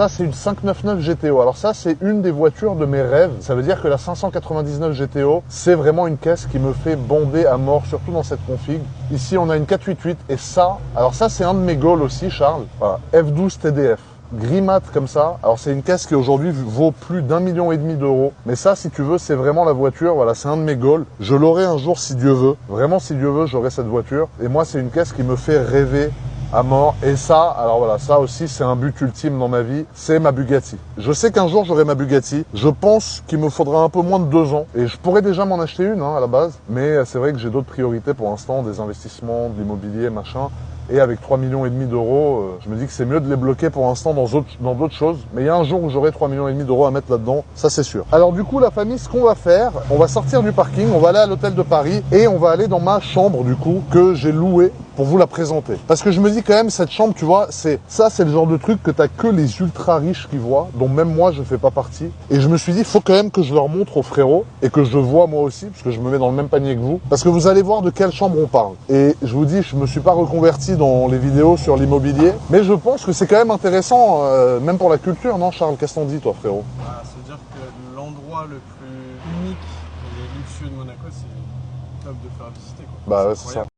Ça, c'est une 599 GTO. Alors ça, c'est une des voitures de mes rêves. Ça veut dire que la 599 GTO, c'est vraiment une caisse qui me fait bander à mort, surtout dans cette config. Ici, on a une 488 et ça, alors ça, c'est un de mes goals aussi, Charles. Voilà, F12 TDF. Gris mat comme ça. Alors c'est une caisse qui aujourd'hui vaut plus d'1,5 million d'euros. Mais ça, si tu veux, c'est vraiment la voiture. Voilà, c'est un de mes goals. Je l'aurai un jour si Dieu veut. Vraiment, si Dieu veut, j'aurai cette voiture. Et moi, c'est une caisse qui me fait rêver à mort. Et ça, alors voilà, ça aussi, c'est un but ultime dans ma vie. C'est ma Bugatti. Je sais qu'un jour, j'aurai ma Bugatti. Je pense qu'il me faudra un peu moins de 2 ans. Et je pourrais déjà m'en acheter une, à la base. Mais c'est vrai que j'ai d'autres priorités pour l'instant, des investissements, de l'immobilier, machin. Et avec 3,5 millions d'euros, je me dis que c'est mieux de les bloquer pour l'instant dans d'autres choses. Mais il y a un jour où j'aurai 3,5 millions d'euros à mettre là-dedans, ça c'est sûr. Alors du coup, la famille, ce qu'on va faire, on va sortir du parking, on va aller à l'hôtel de Paris et on va aller dans ma chambre du coup que j'ai louée pour vous la présenter. Parce que je me dis quand même, cette chambre, tu vois, c'est le genre de truc que t'as que les ultra riches qui voient, dont même moi, je fais pas partie. Et je me suis dit, il faut quand même que je leur montre aux frérots et que je vois moi aussi, parce que je me mets dans le même panier que vous. Parce que vous allez voir de quelle chambre on parle. Et je vous dis, je me suis pas reconverti dans les vidéos sur l'immobilier, mais je pense que c'est quand même intéressant, même pour la culture, non Charles? Qu'est-ce qu'on dit, toi, frérot? C'est-à-dire que l'endroit le plus unique et luxueux de Monaco, c'est top de faire visiter, quoi. Bah ouais, c'est ça.